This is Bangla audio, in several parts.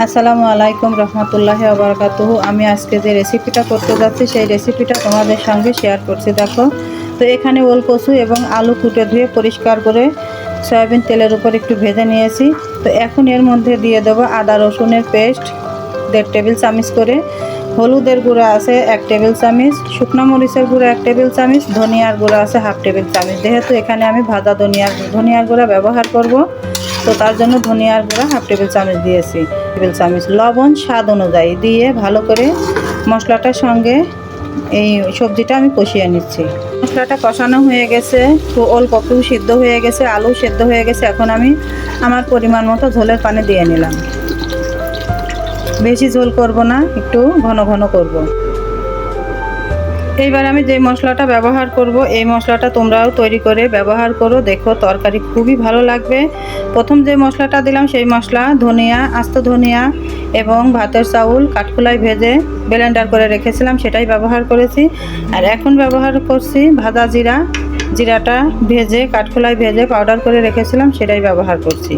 আসসালামু আলাইকুম রহমতুল্লাহি ওয়া বারাকাতুহু। আমি আজকে যে রেসিপিটা করতে যাচ্ছি সেই রেসিপিটা তোমাদের সঙ্গে শেয়ার করছি। দেখো, তো এখানে ওল কচু এবং আলু কুটে ধুয়ে পরিষ্কার করে সয়াবিন তেলের উপর একটু ভেজে নিয়েছি। তো এখন এর মধ্যে দিয়ে দেবো আদা রসুনের পেস্ট 1.5 টেবিল চামচ করে, হলুদের গুঁড়া আছে 1 টেবিল চামচ, শুকনো মরিচের গুঁড়া 1 টেবিল চামচ, ধনিয়ার গুঁড়া আছে 1/2 টেবিল চামচ। যেহেতু এখানে আমি ভাজা ধনিয়ার গুঁড়া ব্যবহার করব, তো তার জন্য ধনিয়ার গুঁড়া 1/2 টেবিল চামচ দিয়েছি। টেবিল চামচ লবণ স্বাদ অনুযায়ী দিয়ে ভালো করে মশলাটার সঙ্গে এই সবজিটা আমি কষিয়ে নিচ্ছি। মশলাটা কষানো হয়ে গেছে, তো ওল কচু সিদ্ধ হয়ে গেছে, আলু সিদ্ধ হয়ে গেছে। এখন আমি আমার পরিমাণ মতো ঝোলের পানি দিয়ে নিলাম। বেশি ঝোল করব না, একটু ঘন ঘন করব। এইবার আমি যে মশলাটা ব্যবহার করব, এই মশলাটা তোমরাও তৈরি করে ব্যবহার করো, দেখো তরকারি খুবই ভালো লাগবে। প্রথম যে মশলাটা দিলাম সেই মশলা ধনিয়া, আস্ত ধনিয়া এবং ভাতের চাউল কাঠখোলায় ভেজে ব্লেন্ডার করে রেখেছিলাম, সেটাই ব্যবহার করেছি। আর এখন ব্যবহার করছি ভাজা জিরাটা ভেজে কাঠখোলায় ভেজে পাউডার করে রেখেছিলাম, সেটাই ব্যবহার করছি।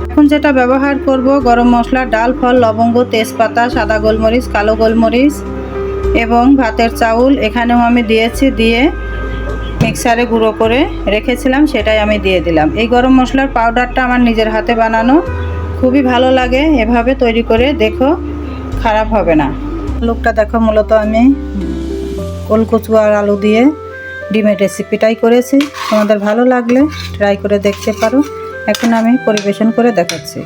এখন যেটা ব্যবহার করব গরম মশলা, ডাল, ফল, লবঙ্গ, তেজপাতা, সাদা গোলমরিচ, কালো গোলমরিচ এবং ভাতের চাউল এখানেও আমি দিয়েছি, দিয়ে মিক্সারে গুঁড়ো করে রেখেছিলাম, সেটাই আমি দিয়ে দিলাম। এই গরম মশলার পাউডারটা আমার নিজের হাতে বানানো, খুবই ভালো লাগে। এভাবে তৈরি করে দেখো, খারাপ হবে না। লুকটা দেখো, মূলত আমি ওল কচু আর আলু দিয়ে ডিমের রেসিপিটাই করেছি। তোমাদের ভালো লাগলে ট্রাই করে দেখতে পারো। এখন আমি পরিবেশন করে দেখাচ্ছি।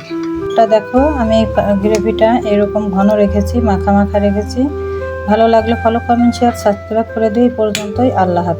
এটা দেখো, আমি গ্রেভিটা এরকম ঘন রেখেছি, মাখা মাখা রেখেছি। ভালো লাগলে ফলো, কমেন্ট, শেয়ার, সাবস্ক্রাইব করে দিই। এই পর্যন্তই। আল্লাহ হাফেজ।